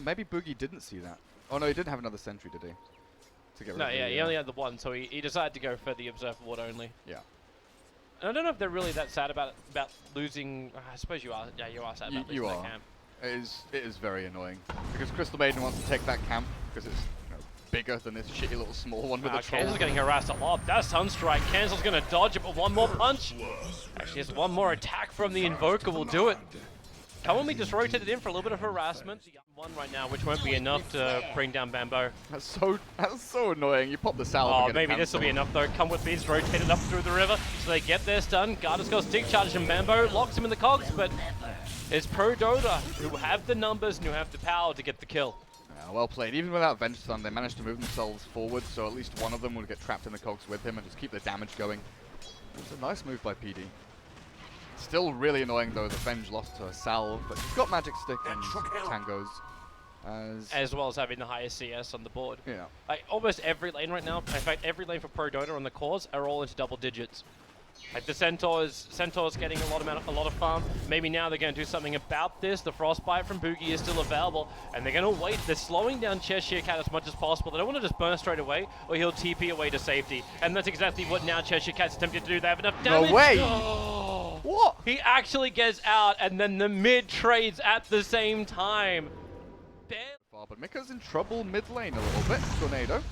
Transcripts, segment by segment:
maybe Boogie didn't see that. Oh no, he didn't have another sentry, did he? To get rid No, of yeah, he only had the one, so he decided to go for the observer ward only. Yeah. And I don't know if they're really that sad about losing. I suppose you are. Yeah, you are sad about losing that camp. It is very annoying because Crystal Maiden wants to take that camp because it's bigger than this shitty little small one with a troll. KancleZ getting harassed a lot. That Sunstrike. KancleZ going to dodge it, but one more punch. Actually, just one more attack from the Invoker will do it. KomeWithMe just rotated in for a little bit of harassment. One right now, which won't be enough to bring down Bambo. That's so annoying. You pop the salve. Oh, maybe this will be enough though. KomeWithMe's rotated up through the river, so they get their stun. Garter's got stick charge and Bambo locks him in the cogs, but it's Prodota who have the numbers and who have the power to get the kill. Yeah, well played. Even without Venge Stun, they managed to move themselves forward, so at least one of them would get trapped in the cogs with him and just keep the damage going. It's a nice move by PD. Still really annoying though, the Venge lost to a salve, but he's got Magic Stick and Tangos. As well as having the highest CS on the board. Yeah. Like almost every lane right now, in fact every lane for Prodota on the cores are all into double digits. Like the Centaur's getting a lot of farm. Maybe now they're going to do something about this. The Frostbite from Boogie is still available, and they're going to wait. They're slowing down Chshrct as much as possible. They don't want to just burn straight away, or he'll TP away to safety. And that's exactly what now Chshrct's attempting to do. They have enough damage. No way! Oh. What? He actually gets out, and then the mid trades at the same time. But Mika's in trouble mid lane a little bit. Tornado.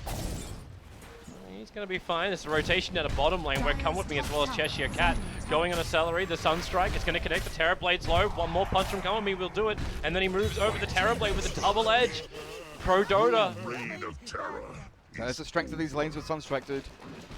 He's going to be fine. There's a rotation down the bottom lane where KomeWithMe as well as ChshrcT going on a celery. The Sunstrike is going to connect. The Terrorblade's low. One more punch from KomeWithMe will do it. And then he moves over the Terrorblade with a double edge. Prodota. There's the strength of these lanes with Sunstrike, dude.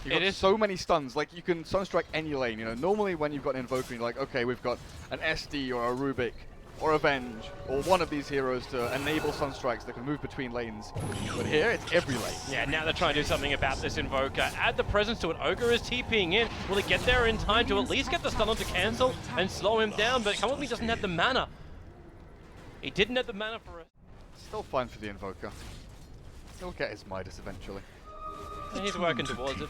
You've got so many stuns. Like, you can Sunstrike any lane. You know, normally when you've got an Invoker, you're like, okay, we've got an SD or a Rubik or a Venge, or one of these heroes to enable Sunstrikes that can move between lanes. But here, it's every lane. Yeah, now they're trying to do something about this Invoker. Add the presence to it. Ogre is TPing in. Will he get there in time to at least get the stun onto Cancel and slow him down? But KomeWithMe doesn't have the mana. He didn't have the mana for it. Still fine for the Invoker. He'll get his Midas eventually. And he's working towards it.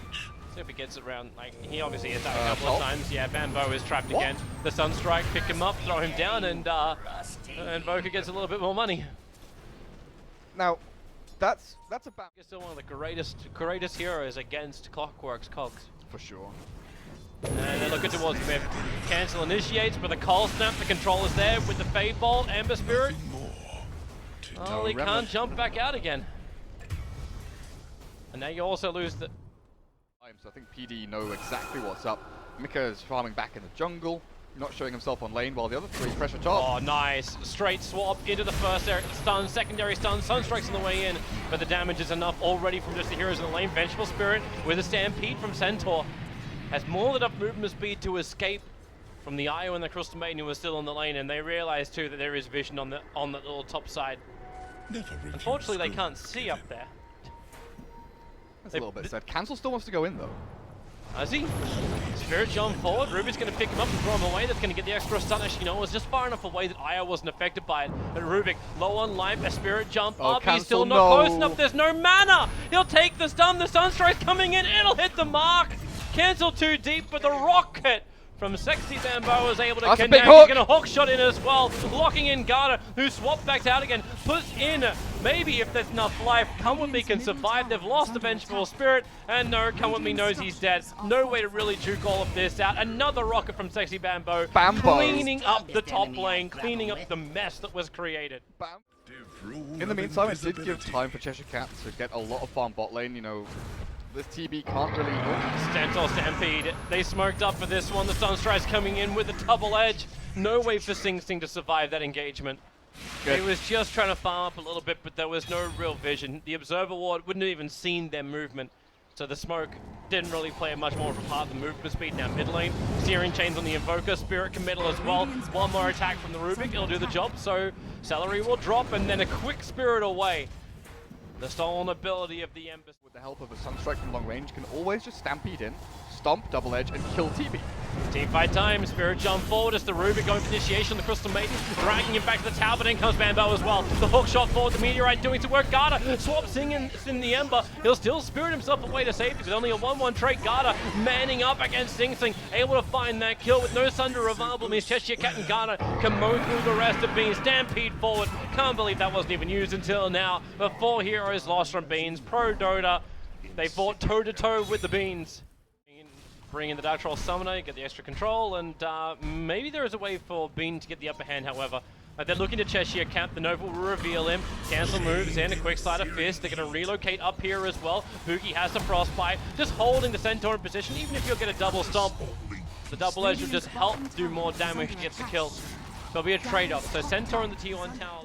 See if he gets it around. Like, he obviously has done a couple of times. Yeah, Bambo is trapped again. The Sunstrike, pick him up, throw him down, and Invoker gets a little bit more money. Now, that's about... He's still one of the greatest heroes against Clockwork's cogs. For sure. And they're looking towards mid. Cancel initiates, but the Cold Snap, the controller's there with the Fade Bolt, Ember Spirit. Oh, he can't jump back out again. And now you also lose the... So I think PD know exactly what's up. Mika is farming back in the jungle, not showing himself on lane, while the other three pressure top. Oh, nice. Straight swap into the first stun, secondary stun, Sunstrike's on the way in, but the damage is enough already from just the heroes in the lane. Vengeful Spirit with a stampede from Centaur has more than enough movement speed to escape from the Io and the Crystal Maiden who are still on the lane, and they realize too that there is vision on the little top side. Unfortunately, they can't see up there. That's a little bit sad. Cancel still wants to go in though. Does he? Spirit jump forward. Ruby's going to pick him up and throw him away. That's going to get the extra stun. Actually, no, it was just far enough away that Io wasn't affected by it. But Rubik, low on life, a Spirit jump up. He's still not close enough. There's no mana. He'll take the stun. The Sunstrike's coming in. It'll hit the mark. Cancel too deep, but the rocket from Sexy Bambo is able to connect. He's going to hook shot in as well, locking in Garter, who swapped back out again, puts in, maybe if there's enough life, KomeWithMe can survive. They've lost the Vengeful Spirit, and no, KomeWithMe knows he's dead. No way to really juke all of this out. Another rocket from Sexy Bambo, cleaning up the top lane, cleaning up the mess that was created. In the meantime, it did give time for ChshrcT to get a lot of farm bot lane, you know. This TB can't really win. Centaur Stampede. They smoked up for this one. The Sunstrike's coming in with a double edge. No way for SingSing to survive that engagement. He was just trying to farm up a little bit, but there was no real vision. The Observer Ward wouldn't have even seen their movement. So the smoke didn't really play much more of a part of the movement speed. Now mid lane, Searing Chains on the Invoker, Spirit committal as well. One more attack from the Rubik, it'll do the job. So Celery will drop, and then a quick Spirit away. The stolen ability of the Ember, with the help of a Sunstrike from long range, can always just stampede in, stomp, double edge, and kill TB. Teamfight time, Spirit jump forward as the Rubik going for initiation on the Crystal Maiden, dragging him back to the tower, but in comes BeanBoys as well. The hook shot forward, the Meteorite doing some work. Garter swaps in the Ember. He'll still spirit himself away to safety with only a 1-1 trait. Garter manning up against SingSing, able to find that kill with no Sunder available. Means Chshrct and Garter can mow through the rest of Beans. Stampede forward. Can't believe that wasn't even used until now. The 4 heroes lost from Beans. Prodota, they fought toe-to-toe with the Beans. Bring in the Dark Troll Summoner, get the extra control, and maybe there is a way for Bean to get the upper hand, however. They're looking to Chshrct, the Nova will reveal him. Cancel moves in, a quick slide of Fist. They're going to relocate up here as well. Boogie has the Frostbite, just holding the Centaur in position, even if you'll get a double stomp. The double edge will just help do more damage to get the kill. There'll be a trade-off, so Centaur in the T1 tower,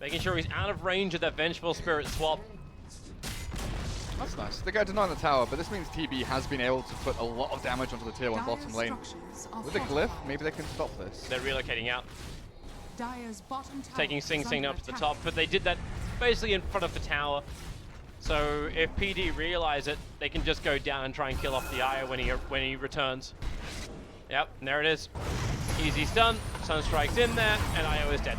making sure he's out of range of that Vengeful Spirit swap. That's nice. They got denying the tower, but this means TB has been able to put a lot of damage onto the tier 1 bottom lane. With the glyph, maybe they can stop this. They're relocating out. Taking SingSing up to the top, but they did that basically in front of the tower. So if PD realize it, they can just go down and try and kill off the Aya when he returns. Yep, and there it is. Easy stun, Sunstrike's in there, and Io is dead.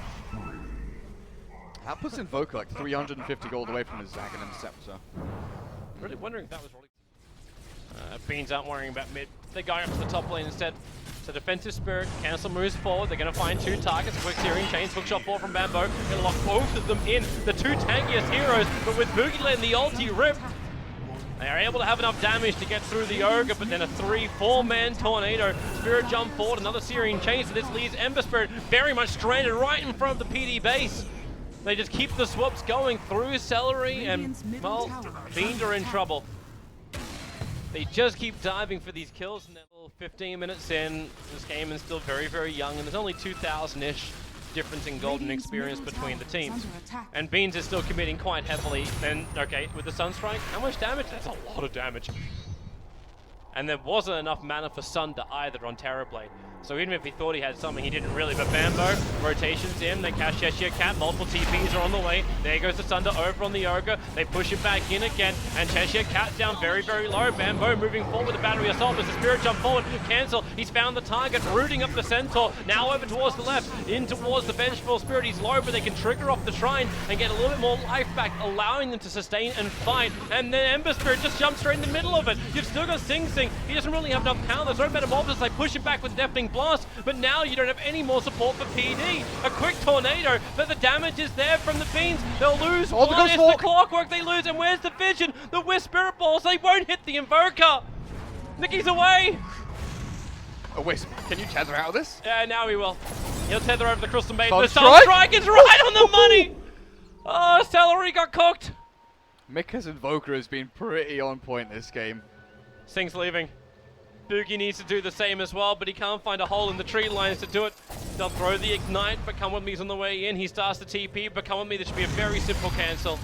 That puts Invoker like 350 gold away from his Zagan and Scepter. Really wondering if that was really... Beans aren't worrying about mid. They're going up to the top lane instead. So defensive Spirit, Cancel moves forward. They're going to find 2 targets. A quick Searing Chains, hookshot forward from BeanBoys. Going to lock both of them in. The 2 tankiest heroes, but with Boogie letting the ulti rip, they are able to have enough damage to get through the Ogre, but then a 3-4-man tornado. Spirit jump forward, another Searing Chains, so this leaves Ember Spirit very much stranded right in front of the PD base. They just keep the swaps going through Celery, and, well, Beaned are in trouble. They just keep diving for these kills, and they're 15 minutes in. This game is still very, very young, and there's only 2,000-ish difference in golden experience between the teams. And Beans is still committing quite heavily. And, okay, with the Sunstrike, how much damage? That's a lot of damage. And there wasn't enough mana for Sunder either on Terrorblade. So even if he thought he had something, he didn't really. But BeanBoys, rotations in, they catch Chshrct, multiple TPs are on the way. There goes the Sunder over on the Ogre. They push it back in again, and Chshrct down very, very low. BeanBoys moving forward with the battery assault as the Spirit jump forward. Cancel, he's found the target, rooting up the Centaur. Now over towards the left, in towards the Vengeful Spirit. He's low, but they can trigger off the Shrine and get a little bit more life back, allowing them to sustain and fight. And then Ember Spirit just jumps straight in the middle of it. You've still got SingSing. He doesn't really have enough power. There's no Metamorphosis. They push it back with Deafening Blast, but now you don't have any more support for PD. A quick tornado, but the damage is there from the Beans. They'll lose one. It's the Clockwork they lose, and where's the Vision? The Wisp Spirit Balls, they won't hit the Invoker. Nicky's away. A Wisp, can you tether out of this? Yeah, now he will. He'll tether over the Crystal Maiden. The Sunstrike? Sunstrike is right on the money. Oh, Celery got cooked. Mika's Invoker has been pretty on point this game. Sing's leaving. Boogie needs to do the same as well, but he can't find a hole in the tree lines to do it. They'll throw the Ignite, but KomeWithMe's on the way in. He starts the TP, but KomeWithMe, this should be a very simple cancel.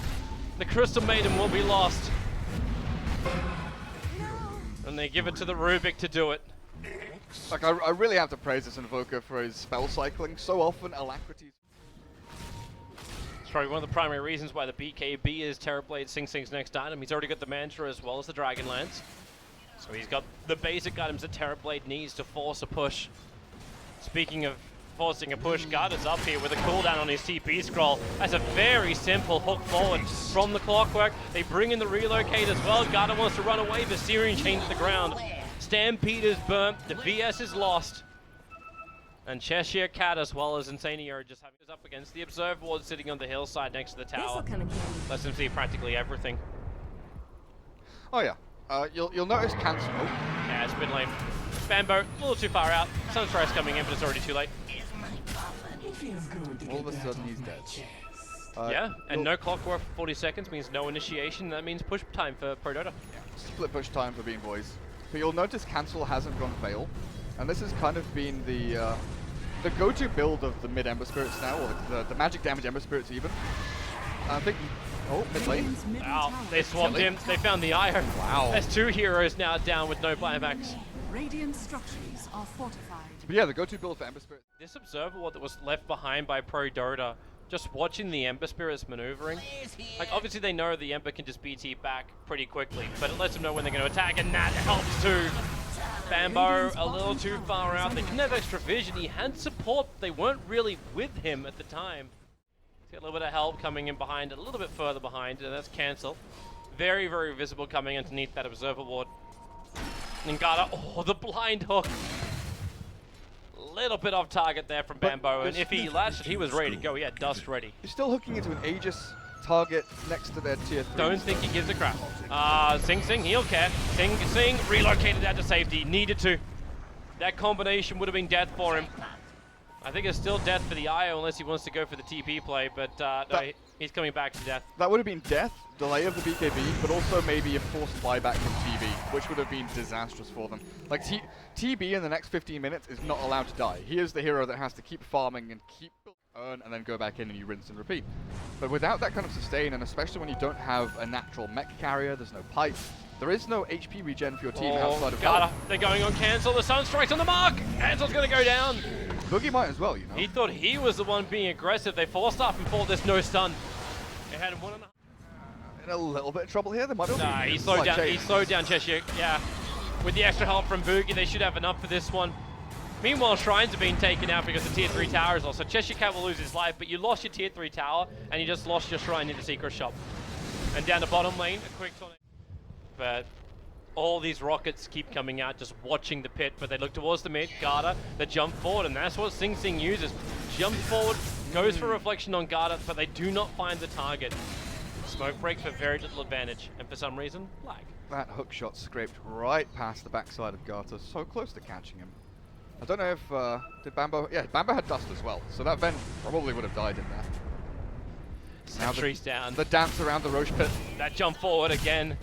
The Crystal Maiden will be lost. And they give it to the Rubik to do it. Like, I really have to praise this Invoker for his spell cycling. So often, Alacrity. It's probably one of the primary reasons why the BKB is Terrorblade SingSing's next item. He's already got the Mantra as well as the Dragonlance. So he's got the basic items that Terrorblade needs to force a push. Speaking of forcing a push, Garter's up here with a cooldown on his TP scroll. That's a very simple hook forward from the Clockwork. They bring in the relocate as well. Garter wants to run away, but Searing Chains to the ground. Stampede is burnt, the VS is lost. And Chshrct as well as Insanio are just having us up against the Observer Ward sitting on the hillside next to the tower. Lets them see practically everything. Oh yeah. You'll notice Cancel. Oh. Yeah, it's a bit lame. BeanBoys, a little too far out. Sunstrike's coming in, but it's already too late. All of a sudden he's dead. Yeah, and no Clockwork for 40 seconds means no initiation. That means push time for Prodota. Yeah, split push time for BeanBoys. But you'll notice Cancel hasn't gone fail, and this has kind of been the go-to build of the mid Ember Spirits now, or the magic damage Ember Spirits even. I think. Oh, mid lane. Wow, they swapped him. They found the Iron. Wow. There's 2 heroes now down with no buybacks. Radiant structures are fortified. But yeah, the go-to build for Ember Spirits. This Observer Ward that was left behind by Prodota, just watching the Ember Spirits maneuvering. Like, obviously they know the Ember can just BT back pretty quickly, but it lets them know when they're going to attack, and that helps too. Bambo a little too far out. They didn't have extra vision. He had support, but they weren't really with him at the time. He's got a little bit of help coming in behind, a little bit further behind, and that's Cancel. Very, very visible coming underneath that observer ward. And Garter, oh, the blind hook. Little bit off target there from Bambo, and if he latched it, he was ready to go. He had dust ready. You're still hooking into an Aegis target next to their tier 3. Don't think he gives a crap. Singsing, he'll care. Sing relocated out to safety. Needed to. That combination would have been death for him. I think it's still death for the IO unless he wants to go for the TP play, but no, he's coming back to death. That would have been death, delay of the BKB, but also maybe a forced buyback from TB, which would have been disastrous for them. Like, TB in the next 15 minutes is not allowed to die. He is the hero that has to keep farming and keep earn and then go back in and you rinse and repeat. But without that kind of sustain, and especially when you don't have a natural mech carrier, there's no pipe, there is no HP regen for your team outside of Garter. They're going on Cancel. The Sunstrike's on the mark. Cancel's going to go down. Boogie might as well, you know. He thought he was the one being aggressive. They forced up and for this no stun. They had him 1.5. In a little bit of trouble here. They might have Nah, he slowed down. He slowed down Cheshire. Yeah, with the extra help from Boogie, they should have enough for this one. Meanwhile, Shrines are being taken out because the tier 3 tower is also. Cheshire Cat will lose his life, but you lost your tier 3 tower and you just lost your Shrine in the secret shop. And down the bottom lane, a quick Sonic. But all these rockets keep coming out, just watching the pit, but they look towards the mid. Garter, the jump forward, and that's what SingSing uses. Jump forward, goes for reflection on Garter, but they do not find the target. Smoke break for very little advantage, and for some reason, lag. That hook shot scraped right past the backside of Garter, so close to catching him. I don't know if, did Bambo, yeah, Bambo had dust as well, so that Ven probably would have died in there. Sentry's down. The dance around the Roche pit. That jump forward again.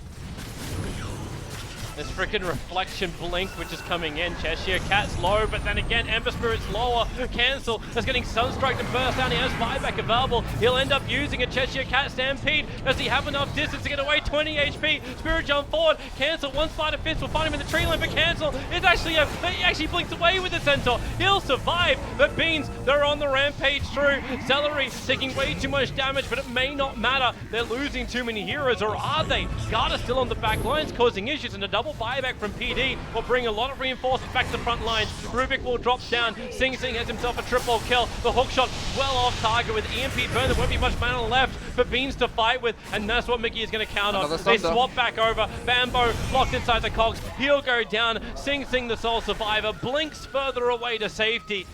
This freaking reflection blink, which is coming in. Cheshire Cat's low, but then again, Ember Spirit's lower. Cancel is getting Sunstrike to burst down. He has buyback available. He'll end up using a Cheshire Cat Stampede. Does he have enough distance to get away? 20 HP. Spirit jump forward. Cancel, one slide of fist will find him in the tree line, but Cancel is actually, he actually blinks away with the Centaur. He'll survive, but Beans, they're on the rampage through. Celery taking way too much damage, but it may not matter. They're losing too many heroes, or are they? Garter still on the back lines, causing issues, and a double buyback from PD will bring a lot of reinforcements back to the front lines. Rubik will drop down. SingSing has himself a triple kill. The hook shot well off target with EMP burn. There won't be much mana left for Beans to fight with, and that's what Mickey is going to counter. They swap back over. Bambo locked inside the cogs. He'll go down. SingSing, the sole survivor, blinks further away to safety.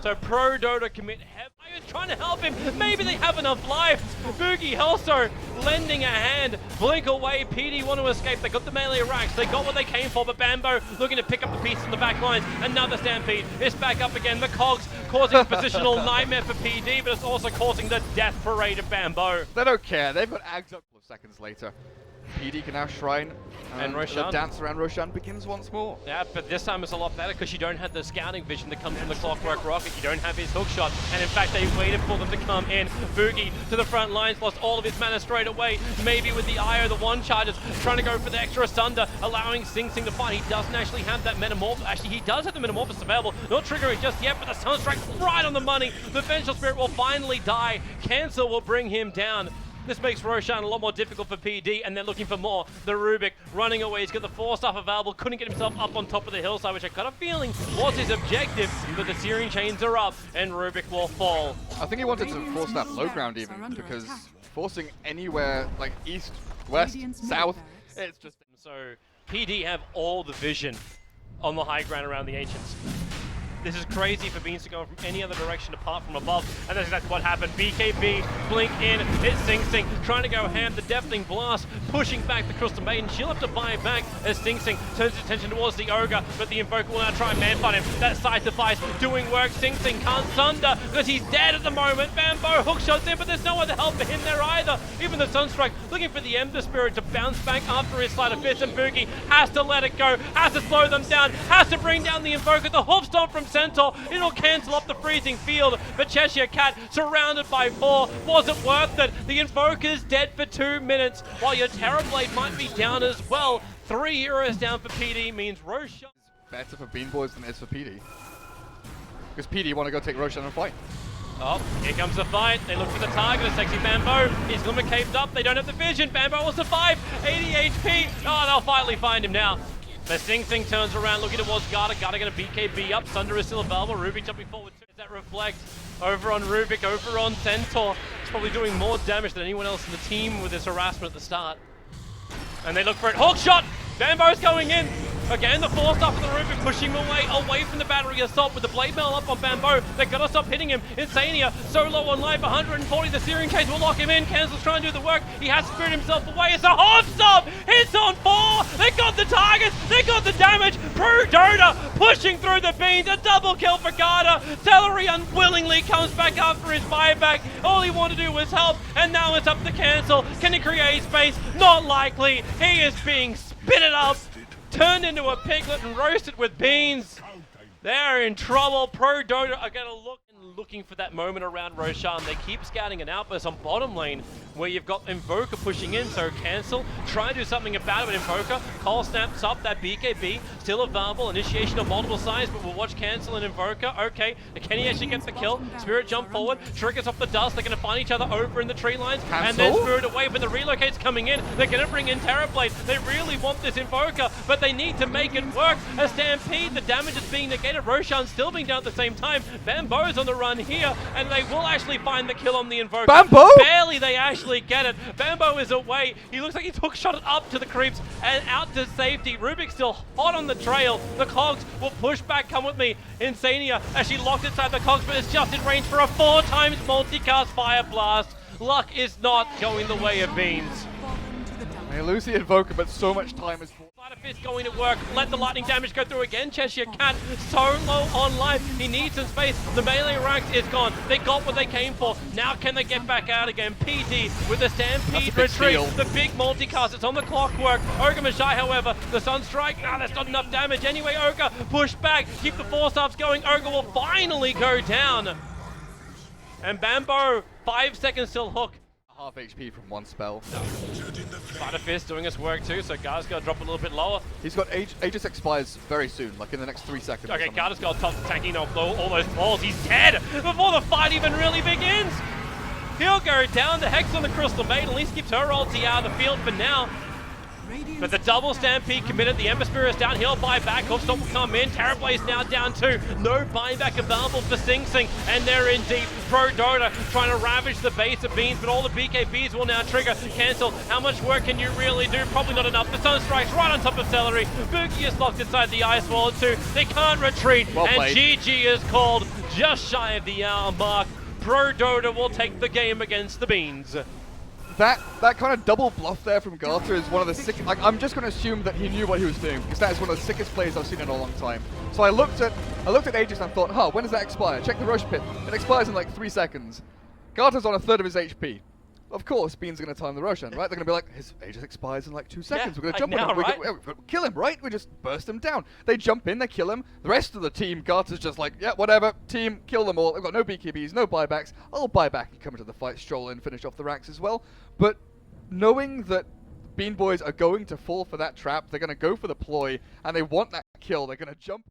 So Prodota commit heavy. Trying to help him. Maybe they have enough life. Boogie Helso lending a hand. Blink away. PD want to escape. They got the melee racks. They got what they came for, but Bambo looking to pick up the pieces in the back lines. Another stampede. It's back up again. The cogs causing a positional nightmare for PD, but it's also causing the death parade of Bambo. They don't care. They've got Ags up seconds later. PD can now Shrine, and Roshan. The dance around Roshan begins once more. Yeah, but this time it's a lot better because you don't have the scouting vision that comes from the Clockwork Rocket. You don't have his hook shot, and in fact they waited for them to come in. Boogie to the front lines, lost all of his mana straight away. Maybe with the IO, the one charges, trying to go for the extra Sunder, allowing SingSing to fight. He doesn't actually have that Metamorphosis. Actually, he does have the Metamorphosis available. Not triggering just yet, but the Sunstrike right on the money. The Vengeful Spirit will finally die. Cancel will bring him down. This makes Roshan a lot more difficult for PD, and they're looking for more. The Rubik running away. He's got the 4 stuff available. Couldn't get himself up on top of the hillside, which I got a feeling was his objective. But the Searing Chains are up, and Rubik will fall. I think he wanted to force that low ground even, because forcing anywhere like east, west, south, it's just... So PD have all the vision on the high ground around the Ancients. This is crazy for Beans to go from any other direction apart from above, and that's exactly what happened. BKB, blink in, it's SingSing, trying to go ham, the Deafening Blast, pushing back the Crystal Maiden. She'll have to buy it back as SingSing turns his attention towards the Ogre, but the Invoker will now try and man-fight him. That side device doing work. SingSing can't Sunder because he's dead at the moment. Bambo hookshots in, but there's no other help for him there either. Even the Sunstrike looking for the Ember Spirit to bounce back after his Sleight of Fist, and Boogie has to let it go, has to slow them down, has to bring down the Invoker. The hoof stomp from Centaur, it'll cancel up the freezing field, but Cheshire Cat surrounded by 4. Wasn't worth it. The Invoker's dead for 2 minutes, while your Terrorblade might be down as well. 3 heroes down for PD means Roshan. It's better for BeanBoys than it is for PD. Because PD want to go take Roshan and fight. Oh, here comes the fight. They look for the target, a sexy Bambo. He's gonna be caved up. They don't have the vision. Bambo will survive. 80 HP. Oh, they'll finally find him now. The SingSing turns around, looking towards Garter. Garter going to beat KB up. Sunder is still available. Rubik jumping forward. Does that reflect over on Rubik, over on Centaur? He's probably doing more damage than anyone else in the team with his harassment at the start. And they look for it. Hawk shot! BeanBoys going in. Again, the force up of the Rubik pushing him away from the battery assault with the blade mail up on Bambo. They gotta stop hitting him. Insania, so low on life, 140. The searing case will lock him in. Cancel's trying to do the work. He has spirited himself away. It's a hard stop. Hits on 4. They got the targets. They got the damage. Prodota pushing through the beans. A double kill for Garter. Celery unwillingly comes back after his buyback. All he wanted to do was help, and now it's up to Cancel. Can he create space? Not likely. He is being spitted up, turned into a piglet and roasted with beans. They're in trouble. Prodota are going to looking for that moment around Roshan. They keep scouting an outburst on bottom lane where you've got Invoker pushing in, so Cancel, try and do something about it with Invoker. Cole snaps up, that BKB, still available, initiation of multiple sides, but we'll watch Cancel and Invoker. Okay, can he actually get the kill? Spirit jump forward, triggers off the dust, they're going to find each other over in the tree lines, and then Spirit away, but the relocate's coming in. They're going to bring in Terrorblade. They really want this Invoker, but they need to make it work. A Stampede, the damage is being negated. Roshan still being down at the same time. Bambo's on the run here, and they will actually find the kill on the Invoker. Bambo! Barely they actually get it. Bambo is away. He looks like he took shot up to the creeps and out to safety. Rubik's still hot on the trail. The cogs will push back. Come with me. Insania actually locked inside the cogs, but it's just in range for a 4 times multicast fire blast. Luck is not going the way of Beans. They lose the Invoker, but so much time is... Spider Fist going to work. Let the lightning damage go through again. Cheshire Cat so low on life. He needs some space. The melee ranks is gone. They got what they came for. Now can they get back out again? PD with the Stampede retreat. The big multicast. It's on the clockwork. Ogre Mashai, however, the Sunstrike. Nah, that's not enough damage. Anyway, Ogre, push back. Keep the force ups going. Ogre will finally go down. And Bambo, 5 seconds till hook. Half HP from one spell. Spider Fist doing his work too, so Garter's got to drop a little bit lower. He's got Aegis expires very soon, like in the next 3 seconds. Okay, Garter's got top tanking off all those balls. He's dead before the fight even really begins. He'll go down. The Hex on the Crystal Maid at least keeps her ulti out of the field for now. But the double Stampede committed. The Ember Spirit is down. He'll buy back. Hookstop will come in. Terrorblade's now down too. No buyback available for SingSing. And they're in deep. Prodota trying to ravage the base of Beans, but all the BKBs will now trigger. Cancel. How much work can you really do? Probably not enough. The Sunstrike's right on top of Celery. Boogie is locked inside the Ice Wall too. They can't retreat. Well and played. GG is called just shy of the hour mark. Prodota will take the game against the Beans. That kind of double bluff there from Garter is one of the sick. Like, I'm just going to assume that he knew what he was doing, because that is one of the sickest plays I've seen in a long time. So I looked at Aegis and thought, huh, when does that expire? Check the Roche Pit. It expires in like 3 seconds. Garter's on 1/3 of his HP. Of course, Bean's going to time the Roshan, right? They're going to be like, his Aegis expires in like 2 seconds. Yeah, We're going to jump on him. We kill him, right? We just burst him down. They jump in, they kill him. The rest of the team, Garter's just like, yeah, whatever. Team, kill them all. They've got no BKBs, no buybacks. I'll buy back and come into the fight, stroll in, finish off the racks as well. But knowing that BeanBoys are going to fall for that trap, they're going to go for the ploy, and they want that kill, they're going to jump